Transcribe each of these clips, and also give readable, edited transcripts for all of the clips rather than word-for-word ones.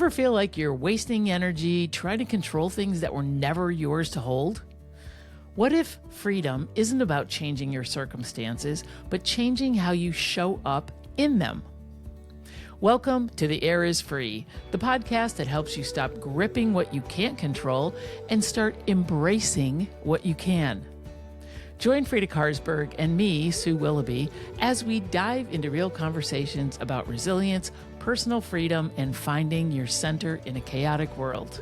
ever feel like you're wasting energy trying to control things that were never yours to hold? What if freedom isn't about changing your circumstances, but changing how you show up in them? Welcome to The Air is Free, the podcast that helps you stop gripping what you can't control and start embracing what you can. Join Frida Karsberg and me, Sue Willoughby, as we dive into real conversations about resilience, personal freedom, and finding your center in a chaotic world.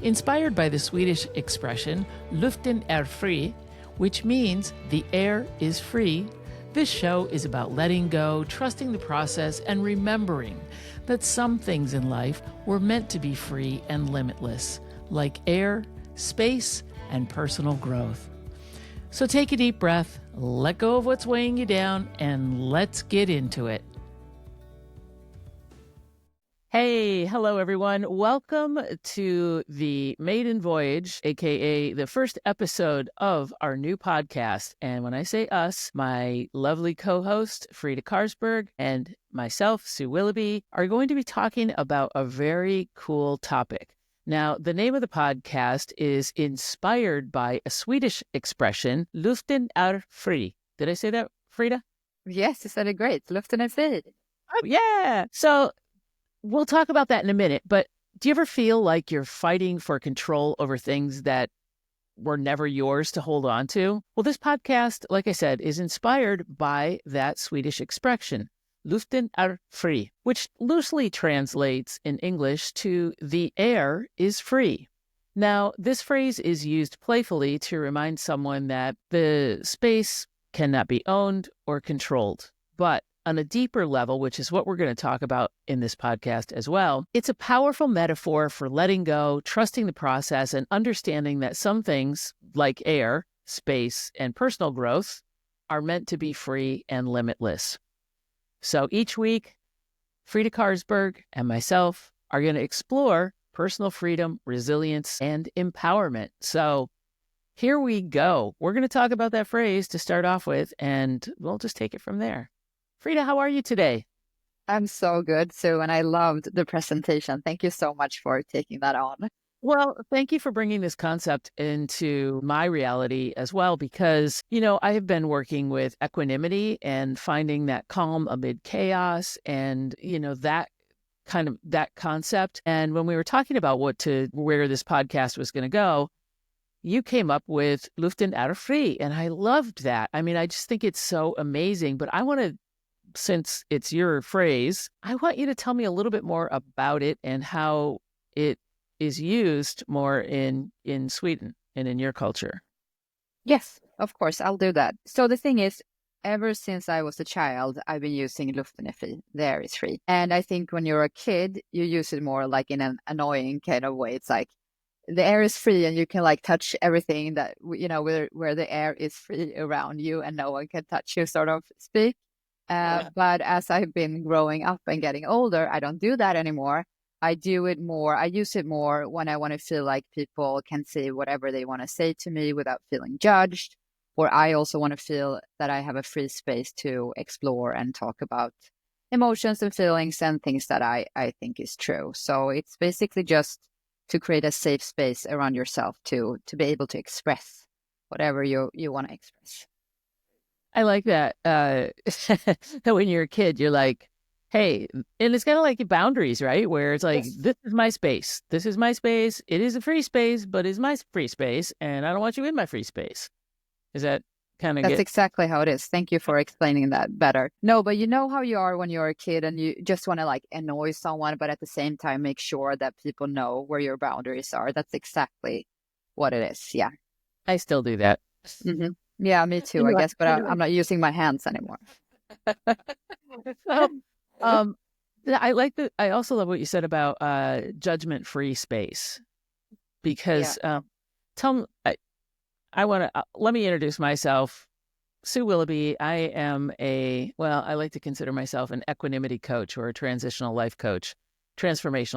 Inspired by the Swedish expression Luften är fri, which means the air is free, this show is about letting go, trusting the process, and remembering that some things in life were meant to be free and limitless, like air, space, and personal growth. So take a deep breath, let go of what's weighing you down, and let's get into it. Hey, hello everyone. Welcome to the maiden voyage, aka the first episode of our new podcast. And when I say us, my lovely co-host, Frida Karsberg, and myself, Sue Willoughby, are going to be talking about a very cool topic. Now, the name of the podcast is inspired by a Swedish expression, Luften är fri. Did I say that, Frida? Yes, you said it great. Luften är fri. Oh, yeah. So we'll talk about that in a minute, but do you ever feel like you're fighting for control over things that were never yours to hold on to? Well, this podcast, like I said, is inspired by that Swedish expression. Luften är fri, which loosely translates in English to the air is free. Now, this phrase is used playfully to remind someone that the space cannot be owned or controlled. But on a deeper level, which is what we're going to talk about in this podcast as well, it's a powerful metaphor for letting go, trusting the process, and understanding that some things, like air, space, and personal growth, are meant to be free and limitless. So each week, Frida Karsberg and myself are going to explore personal freedom, resilience, and empowerment. So here we go. We're going to talk about that phrase to start off with, and we'll just take it from there. Frida, how are you today? I'm so good, Sue, and I loved the presentation. Thank you so much for taking that on. Well, thank you for bringing this concept into my reality as well, because, I have been working with equanimity and finding that calm amid chaos and, that concept. And when we were talking about where this podcast was going to go, you came up with Luften är fri, and I loved that. I mean, I just think it's so amazing, but since it's your phrase, I want you to tell me a little bit more about it and how it is used more in Sweden and in your culture. Yes, of course, I'll do that. So the thing is, ever since I was a child, I've been using Luften är fri, the air is free. And I think when you're a kid, you use it more like in an annoying kind of way. It's like the air is free and you can like touch everything that, where the air is free around you and no one can touch you, sort of speak. But as I've been growing up and getting older, I don't do that anymore. I use it more when I want to feel like people can say whatever they want to say to me without feeling judged. Or I also want to feel that I have a free space to explore and talk about emotions and feelings and things that I think is true. So it's basically just to create a safe space around yourself to be able to express whatever you want to express. I like that. That when you're a kid, you're like, hey, and it's kind of like boundaries, right? Where it's like, yes, this is my space. This is my space. It is a free space, but it's my free space. And I don't want you in my free space. Is that kind of That's exactly how it is. Thank you for explaining that better. No, but you know how you are when you're a kid and you just want to like annoy someone, but at the same time, make sure that people know where your boundaries are. That's exactly what it is. Yeah. I still do that. Mm-hmm. Yeah, me too, I guess, but I'm not using my hands anymore. I also love what you said about judgment-free space, because let me introduce myself. Sue Willoughby. I am I like to consider myself an equanimity coach or a transformational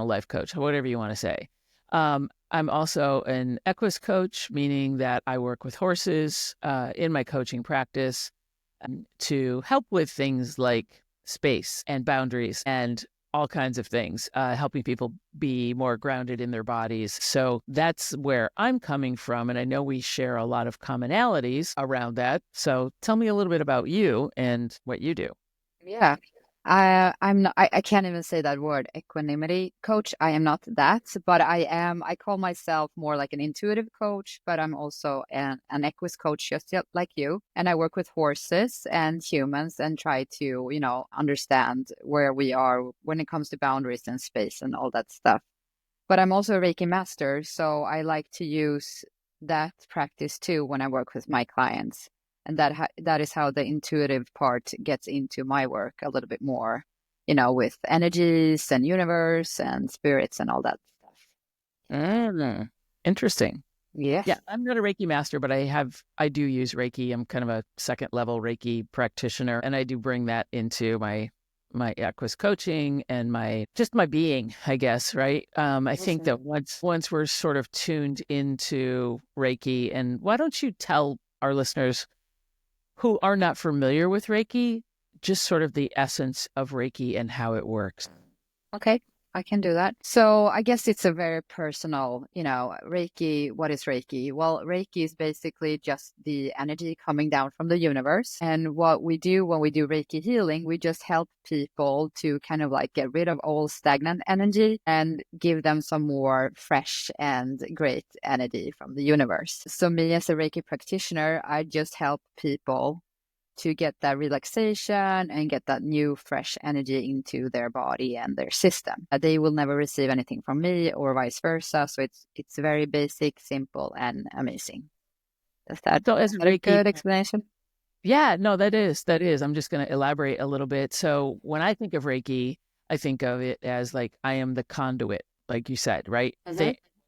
life coach, whatever you want to say. I'm also an equus coach, meaning that I work with horses in my coaching practice to help with things like space and boundaries and all kinds of things, helping people be more grounded in their bodies. So that's where I'm coming from. And I know we share a lot of commonalities around that. So tell me a little bit about you and what you do. Yeah. I'm not, I can't even say that word, equanimity coach. I am not that, but I call myself more like an intuitive coach, but I'm also an equus coach, just like you. And I work with horses and humans and try to, understand where we are when it comes to boundaries and space and all that stuff. But I'm also a Reiki master, so I like to use that practice too when I work with my clients. And that is how the intuitive part gets into my work a little bit more, with energies and universe and spirits and all that stuff. Interesting. Yes. Yeah, I'm not a Reiki master, but I do use Reiki. I'm kind of a second level Reiki practitioner, and I do bring that into my Equus coaching and my being, I guess, right? I think that once we're sort of tuned into Reiki, and why don't you tell our listeners who are not familiar with Reiki, just sort of the essence of Reiki and how it works. Okay, I can do that. So I guess it's a very personal, Reiki. What is Reiki? Well, Reiki is basically just the energy coming down from the universe. And what we do when we do Reiki healing, we just help people to kind of like get rid of all stagnant energy and give them some more fresh and great energy from the universe. So me as a Reiki practitioner, I just help people to get that relaxation and get that new fresh energy into their body and their system. They will never receive anything from me or vice versa. So it's very basic, simple, and amazing. Is that a good explanation? Yeah, no, that is. I'm just going to elaborate a little bit. So when I think of Reiki, I think of it as like I am the conduit, like you said, right?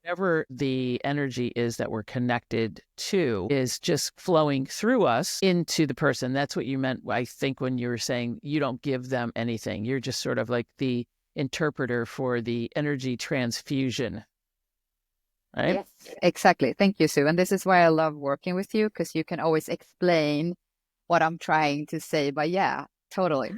Whatever the energy is that we're connected to is just flowing through us into the person. That's what you meant, I think, when you were saying you don't give them anything. You're just sort of like the interpreter for the energy transfusion. Right? Yes, exactly. Thank you, Sue. And this is why I love working with you, because you can always explain what I'm trying to say. But yeah, totally.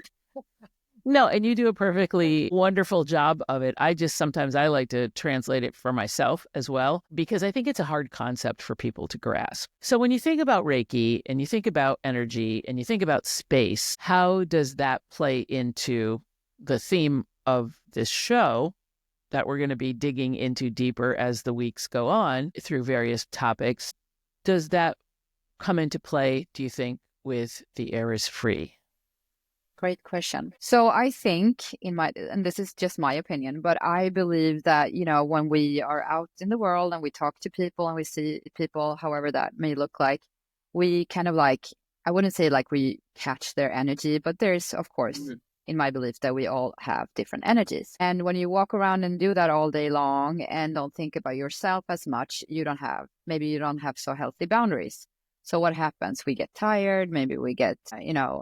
No, and you do a perfectly wonderful job of it. Sometimes I like to translate it for myself as well, because I think it's a hard concept for people to grasp. So when you think about Reiki and you think about energy and you think about space, how does that play into the theme of this show that we're going to be digging into deeper as the weeks go on through various topics? Does that come into play, do you think, with The Air is Free? Great question. So I think and this is just my opinion, but I believe that, when we are out in the world and we talk to people and we see people, however that may look like, we kind of like, I wouldn't say like we catch their energy, but there's, of course, in my belief that we all have different energies. And when you walk around and do that all day long and don't think about yourself as much, maybe you don't have so healthy boundaries. So what happens? We get tired, maybe we get,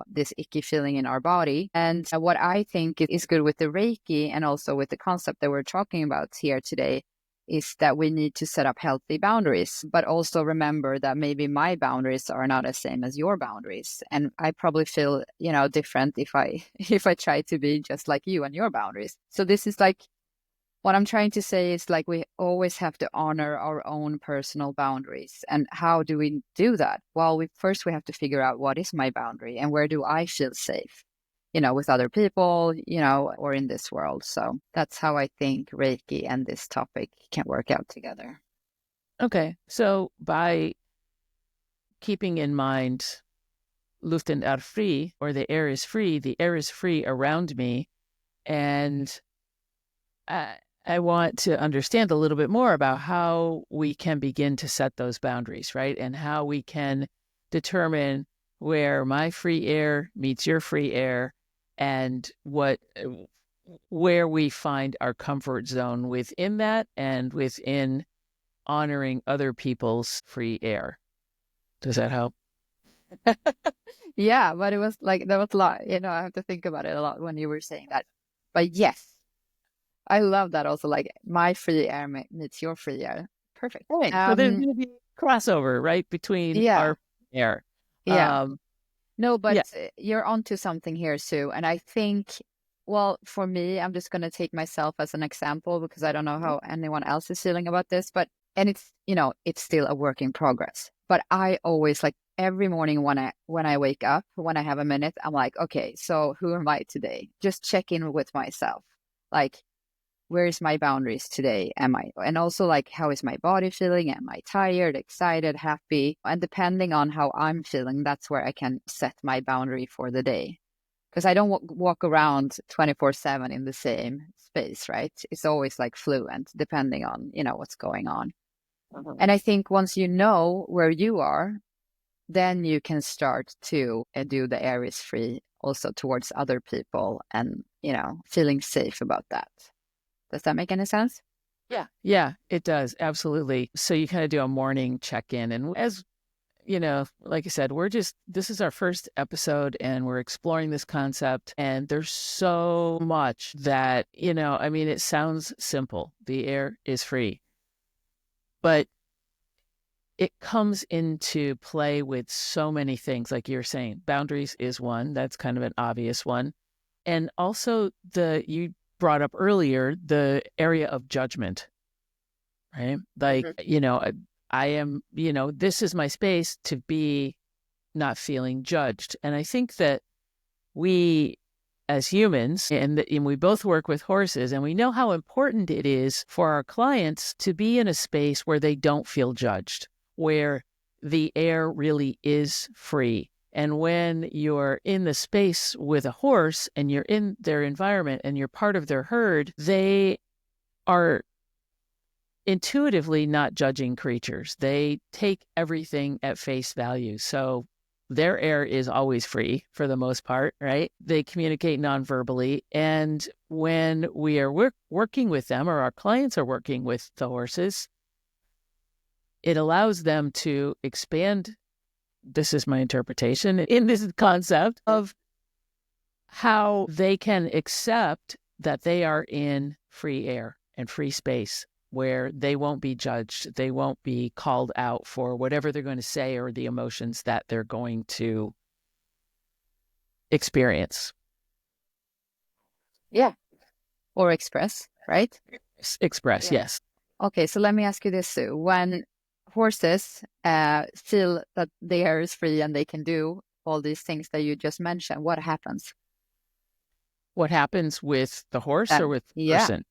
this icky feeling in our body. And what I think is good with the Reiki and also with the concept that we're talking about here today is that we need to set up healthy boundaries, but also remember that maybe my boundaries are not the same as your boundaries. And I probably feel, different if I try to be just like you and your boundaries. So this is like, what I'm trying to say is like we always have to honor our own personal boundaries. And how do we do that? Well, we have to figure out what is my boundary and where do I feel safe, with other people, or in this world. So that's how I think Reiki and this topic can work out together. Okay. So by keeping in mind Luften är fri, or the air is free around me. And I want to understand a little bit more about how we can begin to set those boundaries, right? And how we can determine where my free air meets your free air and where we find our comfort zone within that and within honoring other people's free air. Does that help? Yeah, but it was like, there was a lot, I have to think about it a lot when you were saying that. But yes, I love that also, like my free air meets your free air. Perfect. Right. So there's going to be crossover, right, between our air. Yeah. No, but you're onto something here, Sue. And I think Well, for me, I'm just going to take myself as an example because I don't know how anyone else is feeling about this, and it's, it's still a work in progress. But I always, like, every morning when I wake up, when I have a minute, I'm like, okay, so who am I today? Just check in with myself. Like, where is my boundaries today? And also, like, how is my body feeling? Am I tired, excited, happy? And depending on how I'm feeling, that's where I can set my boundary for the day. Because I don't walk around 24/7 in the same space, right? It's always like fluent, depending on, what's going on. And I think once you know where you are, then you can start to do the Aries free also towards other people and, feeling safe about that. Does that make any sense? Yeah, it does. Absolutely. So you kind of do a morning check-in. And as like I said, this is our first episode and we're exploring this concept. And there's so much that, it sounds simple. The air is free. But it comes into play with so many things, like you're saying. Boundaries is one. That's kind of an obvious one. And also you brought up earlier, the area of judgment, right? Like, I am, this is my space to be not feeling judged. And I think that we as humans, and we both work with horses, and we know how important it is for our clients to be in a space where they don't feel judged, where the air really is free. And when you're in the space with a horse and you're in their environment and you're part of their herd, they are intuitively not judging creatures. They take everything at face value. So their air is always free for the most part, right? They communicate non-verbally. And when we are working with them, or our clients are working with the horses, it allows them to expand. This is my interpretation in this concept of how they can accept that they are in free air and free space, where they won't be judged. They won't be called out for whatever they're going to say or the emotions that they're going to experience. Yeah. Or express, right? Express, Yeah. yes. Okay, so let me ask you this, Sue. When horses feel that the air is free and they can do all these things that you just mentioned, what happens? What happens with the horse or with the person?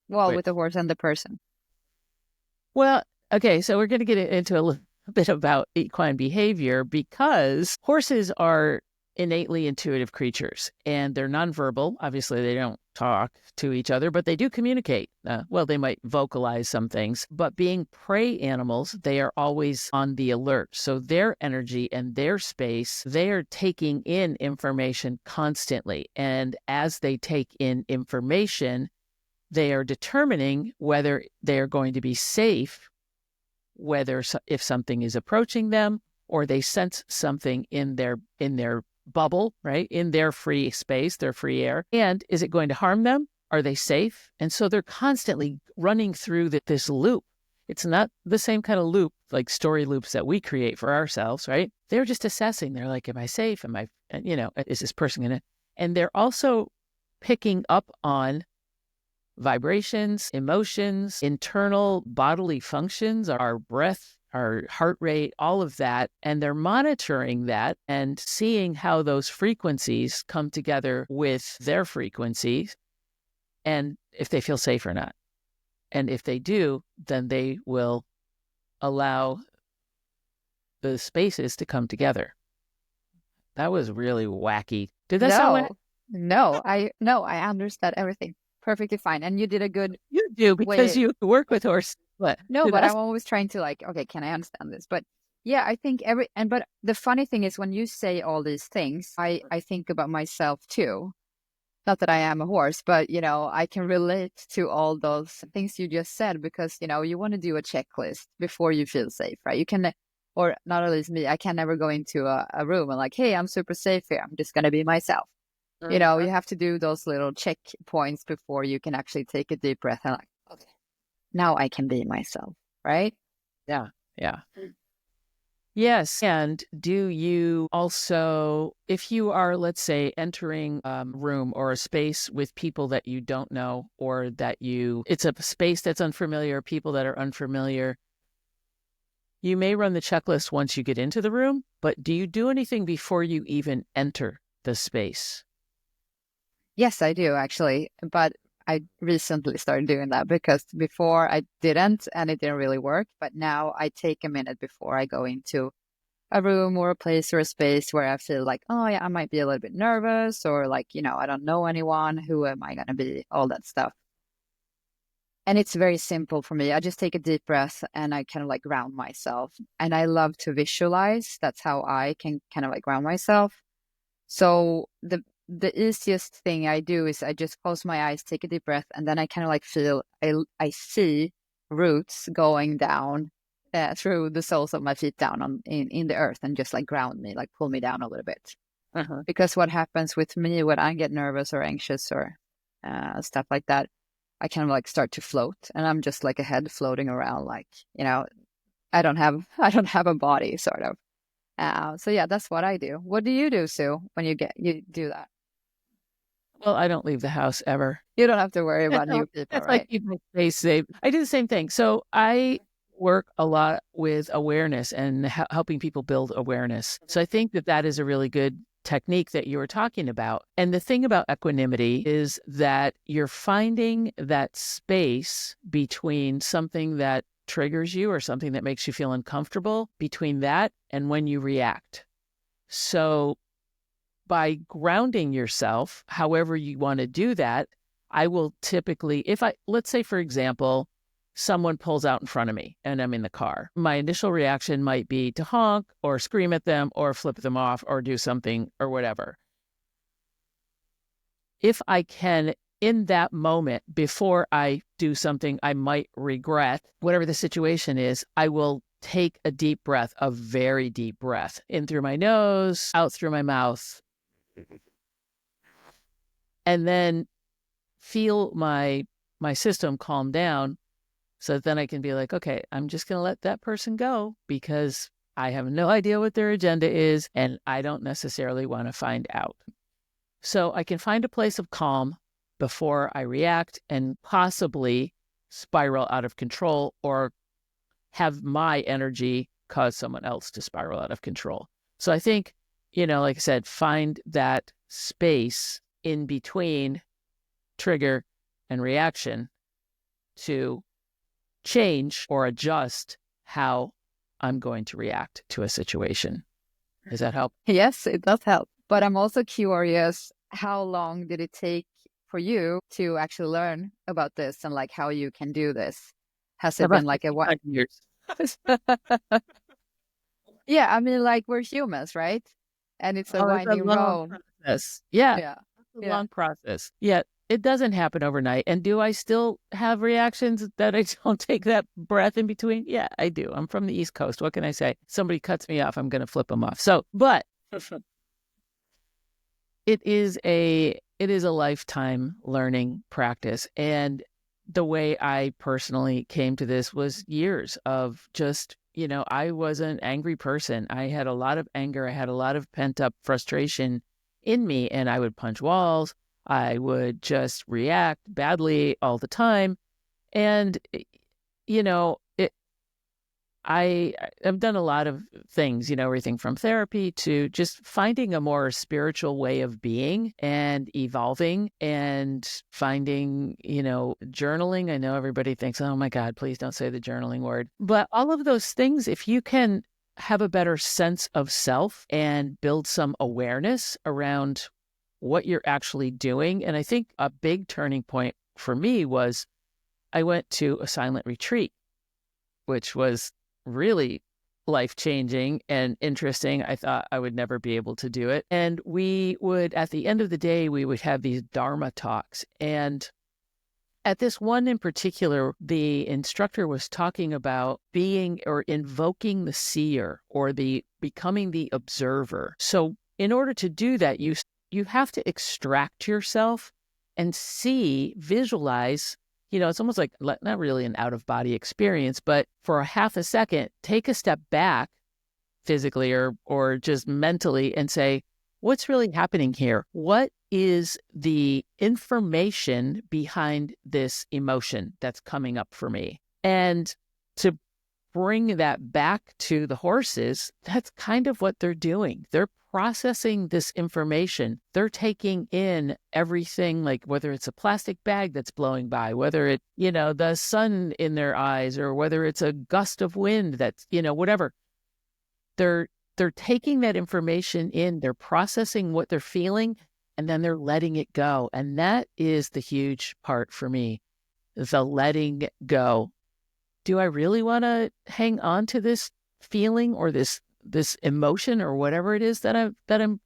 Well, with the horse and the person. Well, okay, so we're going to get into a little bit about equine behavior, because horses are innately intuitive creatures and they're nonverbal. Obviously, they don't talk to each other, but they do communicate. They might vocalize some things, but being prey animals, they are always on the alert. So their energy and their space, they are taking in information constantly. And as they take in information, they are determining whether they are going to be safe, if something is approaching them, or they sense something in their bubble, right? In their free space, their free air. And is it going to harm them? Are they safe? And so they're constantly running through this loop. It's not the same kind of loop, like story loops that we create for ourselves, right? They're just assessing. They're like, am I safe? Is this person going to? And they're also picking up on vibrations, emotions, internal bodily functions, our breath, our heart rate, all of that. And they're monitoring that and seeing how those frequencies come together with their frequencies and if they feel safe or not. And if they do, then they will allow the spaces to come together. That was really wacky. Did that sound wacky? No, I understand everything perfectly fine. And you did a good You do, because you work with horses. But I'm always trying to, like, okay, can I understand this? But yeah, I think but the funny thing is, when you say all these things, I think about myself too. Not that I am a horse, but I can relate to all those things you just said, because you want to do a checklist before you feel safe, right? You can, or not at least me, I can never go into a room and like, hey, I'm super safe here, I'm just gonna be myself. You have to do those little checkpoints before you can actually take a deep breath and like, okay, now I can be myself, right? Yeah. Yes. And do you also, if you are, let's say, entering a room or a space with people that you don't know, or that it's a space that's unfamiliar, people that are unfamiliar, you may run the checklist once you get into the room, but do you do anything before you even enter the space? Yes, I do actually. But I recently started doing that because before I didn't and it didn't really work. But now I take a minute before I go into a room or a place or a space where I feel like, oh yeah, I might be a little bit nervous or like, I don't know anyone. Who am I going to be? All that stuff. And it's very simple for me. I just take a deep breath and I kind of like ground myself. And I love to visualize. That's how I can kind of like ground myself. So the easiest thing I do is I just close my eyes, take a deep breath, and then I kind of like feel I see roots going down through the soles of my feet down in the earth and just like ground me, like pull me down a little bit. Uh-huh. Because what happens with me when I get nervous or anxious or stuff like that, I kind of like start to float, and I'm just like a head floating around, like I don't have a body, sort of. So yeah, that's what I do. What do you do, Sue, when you do that? Well, I don't leave the house ever. You don't have to worry about No, new people, that's right? like keep my space safe. I do the same thing. So I work a lot with awareness and helping people build awareness. So I think that is a really good technique that you were talking about. And the thing about equanimity is that you're finding that space between something that triggers you or something that makes you feel uncomfortable, between that and when you react. So by grounding yourself, however you want to do that, I will typically, let's say, for example, someone pulls out in front of me and I'm in the car, my initial reaction might be to honk or scream at them or flip them off or do something or whatever. If I can, in that moment, before I do something I might regret, whatever the situation is, I will take a deep breath, a very deep breath, in through my nose, out through my mouth, and then feel my system calm down, so then I can be like, okay, I'm just going to let that person go because I have no idea what their agenda is and I don't necessarily want to find out. So I can find a place of calm before I react and possibly spiral out of control or have my energy cause someone else to spiral out of control. So I think, like I said, find that space in between trigger and reaction to change or adjust how I'm going to react to a situation. Does that help? Yes, it does help. But I'm also curious, how long did it take for you to actually learn about this and like how you can do this? Has it About been like a what? 55 years. Yeah, I mean, like we're humans, right? And it's a Oh, it's a winding long road. process. Yeah, Yeah. it's a Yeah. long process. Yeah, it doesn't happen overnight. And do I still have reactions that I don't take that breath in between? Yeah, I do. I'm from the East Coast. What can I say? Somebody cuts me off, I'm going to flip them off. So, but it is a lifetime learning practice. And the way I personally came to this was years of just, I was an angry person. I had a lot of anger. I had a lot of pent up frustration in me, and I would punch walls. I would just react badly all the time. And, you know, it, I've done a lot of things, everything from therapy to just finding a more spiritual way of being and evolving and finding, journaling. I know everybody thinks, oh my God, please don't say the journaling word. But all of those things, if you can have a better sense of self and build some awareness around what you're actually doing. And I think a big turning point for me was I went to a silent retreat, which was really life-changing and interesting. I thought I would never be able to do it. And we would, at the end of the day, we would have these Dharma talks. And at this one in particular, the instructor was talking about being or invoking the seer or the becoming the observer. So in order to do that, you have to extract yourself and visualize. It's almost like not really an out-of-body experience, but for a half a second, take a step back physically or just mentally and say, what's really happening here? What is the information behind this emotion that's coming up for me? And to bring that back to the horses, that's kind of what they're doing. They're processing this information. They're taking in everything, like whether it's a plastic bag that's blowing by, whether it, the sun in their eyes, or whether it's a gust of wind that's, whatever. They're taking that information in, they're processing what they're feeling, and then they're letting it go. And that is the huge part for me, the letting go. Do I really want to hang on to this feeling or this emotion or whatever it is that I'm,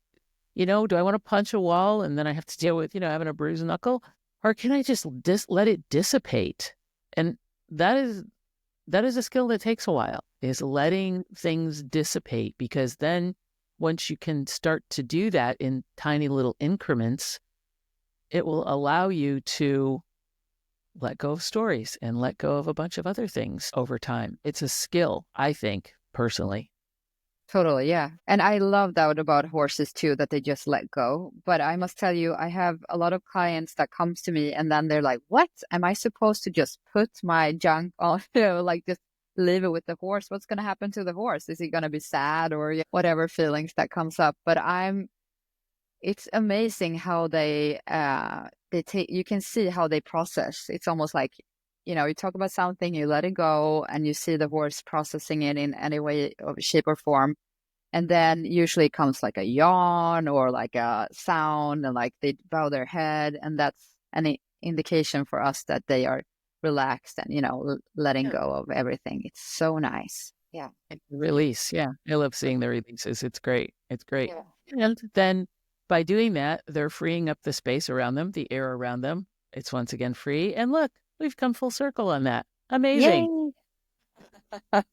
do I want to punch a wall and then I have to deal with, having a bruised knuckle? Or can I just let it dissipate? And that is a skill that takes a while, is letting things dissipate, because then once you can start to do that in tiny little increments, it will allow you to let go of stories and let go of a bunch of other things over time. It's a skill, I think, personally. Totally, yeah. And I love that about horses too, that they just let go. But I must tell you, I have a lot of clients that comes to me and then they're like, what? Am I supposed to just put my junk on, like just leave it with the horse? What's going to happen to the horse? Is he going to be sad or whatever feelings that comes up? But it's amazing how they take, you can see how they process. It's almost like, you talk about something, you let it go, and you see the horse processing it in any way, or shape or form. And then usually it comes like a yawn or like a sound, and like they bow their head. And that's an indication for us that they are relaxed and, letting go of everything. It's so nice. Yeah. Release. Yeah. I love seeing the releases. It's great. It's great. Yeah. And then by doing that, they're freeing up the space around them, the air around them. It's once again free. And look, we've come full circle on that. Amazing. I love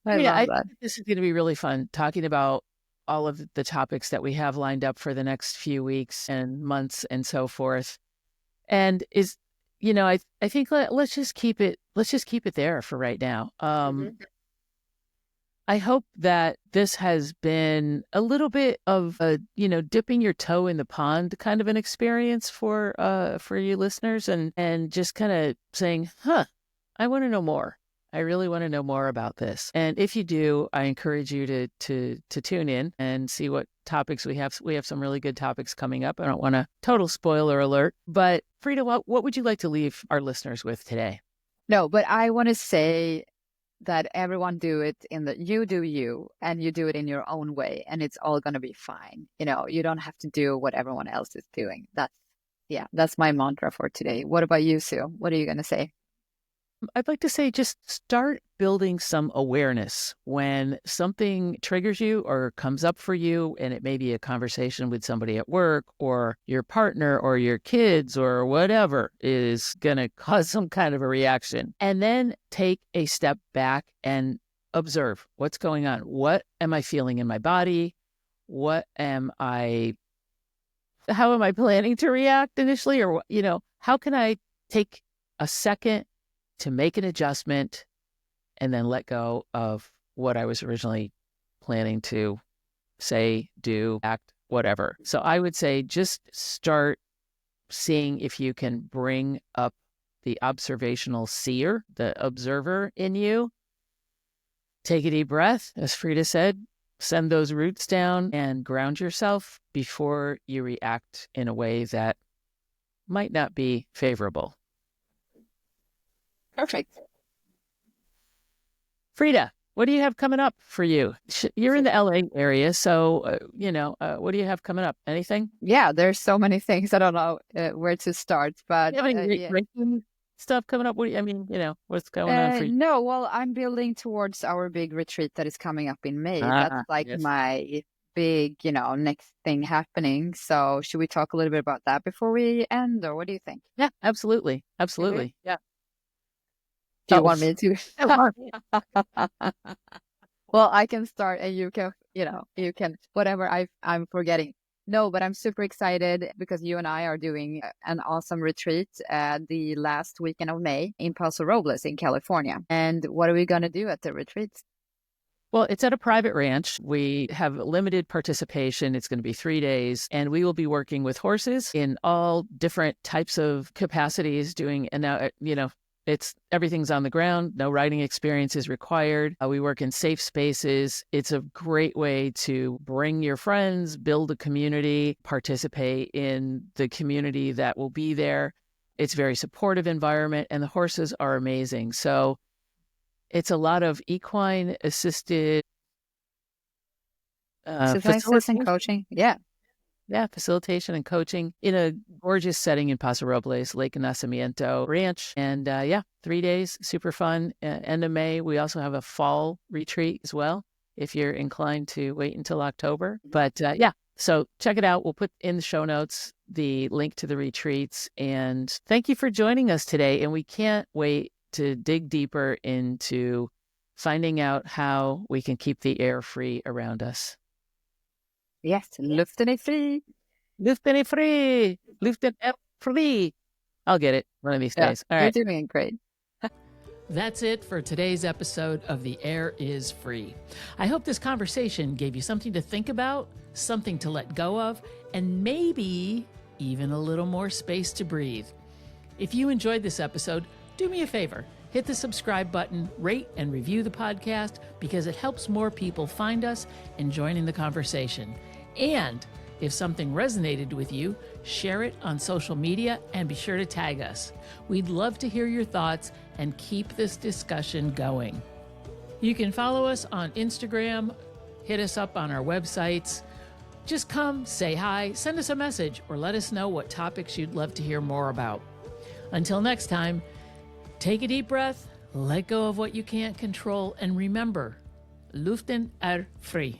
that. Think this is going to be really fun, talking about all of the topics that we have lined up for the next few weeks and months and so forth. And I think let's just keep it there for right now. I hope that this has been a little bit of a, dipping your toe in the pond kind of an experience for you listeners, and just kind of saying, I want to know more. I really want to know more about this. And if you do, I encourage you to tune in and see what topics we have. We have some really good topics coming up. I don't want to total spoiler alert, but Frida, what would you like to leave our listeners with today? No, but I want to say that everyone do it you do you, and you do it in your own way, and it's all going to be fine. You don't have to do what everyone else is doing. That's my mantra for today. What about you, Sue? What are you going to say? I'd like to say just start building some awareness when something triggers you or comes up for you, and it may be a conversation with somebody at work or your partner or your kids or whatever is going to cause some kind of a reaction. And then take a step back and observe what's going on. What am I feeling in my body? How am I planning to react initially? Or, how can I take a second to make an adjustment and then let go of what I was originally planning to say, do, act, whatever. So I would say just start seeing if you can bring up the observational seer, the observer in you. Take a deep breath, as Frida said, send those roots down and ground yourself before you react in a way that might not be favorable. Perfect. Frida, what do you have coming up for you? You're in the LA area, so, what do you have coming up? Anything? Yeah, there's so many things. I don't know where to start, but... Do you have any Reiki stuff coming up? What's going on for you? No, well, I'm building towards our big retreat that is coming up in May. That's yes. My big, next thing happening. So should we talk a little bit about that before we end, or what do you think? Yeah, absolutely. Absolutely. Yeah. Do you want me to? Well, I can start and you can, whatever I'm forgetting. No, but I'm super excited because you and I are doing an awesome retreat the last weekend of May in Paso Robles in California. And what are we going to do at the retreat? Well, it's at a private ranch. We have limited participation. It's going to be 3 days, and we will be working with horses in all different types of capacities and now, everything's on the ground. No riding experience is required. We work in safe spaces. It's a great way to bring your friends, build a community, participate in the community that will be there. It's a very supportive environment, and the horses are amazing. So it's a lot of equine-assisted Exercises and coaching. Yeah. Yeah, facilitation and coaching in a gorgeous setting in Paso Robles, Lake Nacimiento Ranch. And 3 days, super fun. End of May, we also have a fall retreat as well, if you're inclined to wait until October. But so check it out. We'll put in the show notes the link to the retreats. And thank you for joining us today. And we can't wait to dig deeper into finding out how we can keep the air free around us. Yes, Luften är fri. Luften är fri. Luften är fri. I'll get it one of these days. All right. You're doing great. That's it for today's episode of The Air is Free. I hope this conversation gave you something to think about, something to let go of, and maybe even a little more space to breathe. If you enjoyed this episode, do me a favor. Hit the subscribe button, rate and review the podcast, because it helps more people find us and join in the conversation. And if something resonated with you, share it on social media and be sure to tag us. We'd love to hear your thoughts and keep this discussion going. You can follow us on Instagram, hit us up on our websites. Just come, say hi, send us a message, or let us know what topics you'd love to hear more about. Until next time, take a deep breath, let go of what you can't control, and remember, Luften är fri.